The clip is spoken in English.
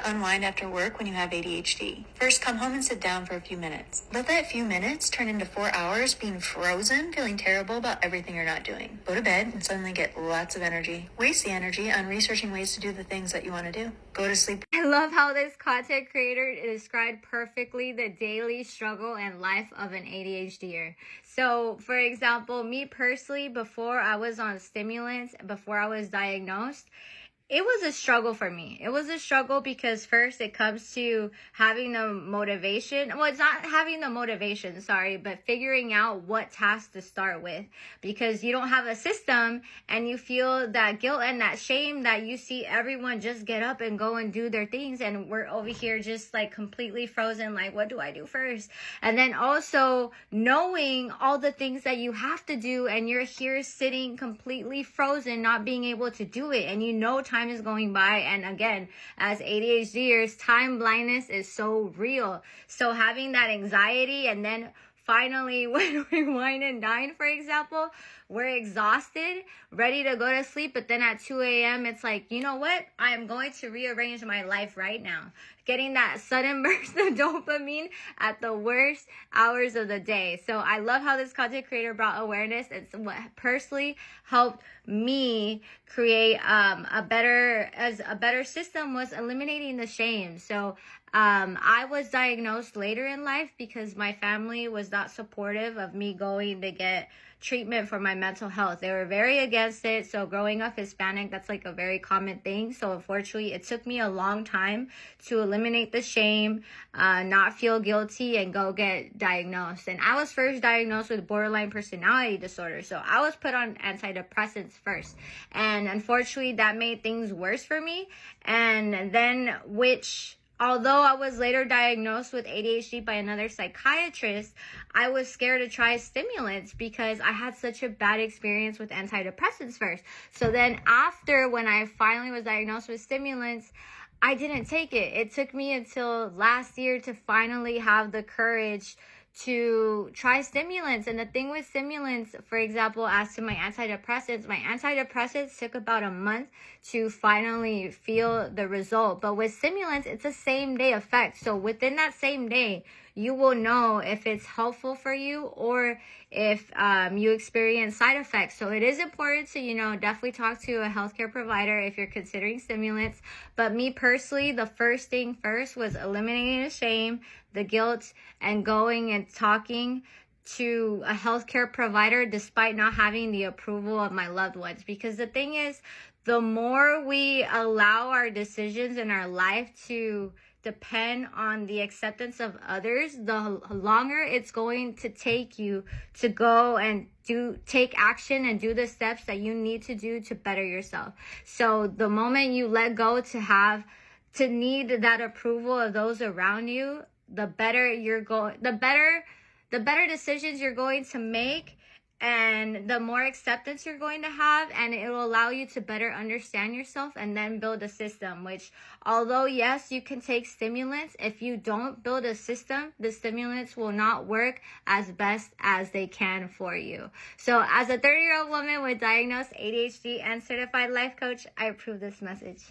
Unwind after work when you have ADHD. First, come home and sit down for a few minutes. Let that few minutes turn into 4 hours being frozen, feeling terrible about everything you're not doing. Go to bed and suddenly get lots of energy. Waste the energy on researching ways to do the things that you want to do. Go to sleep. I love how this content creator described perfectly the daily struggle and life of an ADHDer. So, for example, me personally, before I was on stimulants, before I was diagnosed, it was a struggle for me. It was a struggle because first it comes to having the motivation. Well, it's not having the motivation, sorry, but figuring out what task to start with, because you don't have a system and you feel that guilt and that shame that you see everyone just get up and go and do their things. And we're over here just like completely frozen. Like, what do I do first? And then also knowing all the things that you have to do and you're here sitting completely frozen, not being able to do it. And you know time is going by, and again, as ADHDers, time blindness is so real. So having that anxiety, and then finally when we wine and dine, for example, we're exhausted, ready to go to sleep, but then at 2 a.m. it's like, you know what? I am going to rearrange my life right now. Getting that sudden burst of dopamine at the worst hours of the day. So I love how this content creator brought awareness. It's what personally helped me create a better system, was eliminating the shame. So I was diagnosed later in life because my family was not supportive of me going to get treatment for my mental health. They were very against it. So growing up Hispanic, that's like a very common thing. So unfortunately, it took me a long time to eliminate the shame, not feel guilty, and go get diagnosed. And I was first diagnosed with borderline personality disorder. So I was put on antidepressants first. And unfortunately, that made things worse for me. And then although I was later diagnosed with ADHD by another psychiatrist, I was scared to try stimulants because I had such a bad experience with antidepressants first. So then after, when I finally was diagnosed with stimulants, I didn't take it. It took me until last year to finally have the courage to try stimulants. And the thing with stimulants, for example, as to my antidepressants took about a month to finally feel the result. But with stimulants, it's a same day effect. So within that same day, you will know if it's helpful for you or if you experience side effects. So it is important to, definitely talk to a healthcare provider if you're considering stimulants. But me personally, the first thing first was eliminating the shame, the guilt, and going and talking to a healthcare provider despite not having the approval of my loved ones. Because the thing is, the more we allow our decisions in our life to depend on the acceptance of others, the longer it's going to take you to go and take action and do the steps that you need to do to better yourself. So the moment you let go to need that approval of those around you, the better decisions you're going to make, and the more acceptance you're going to have, and it will allow you to better understand yourself and then build a system, which, although yes, you can take stimulants, if you don't build a system, the stimulants will not work as best as they can for you. So as a 30-year-old woman with diagnosed ADHD and certified life coach, I approve this message.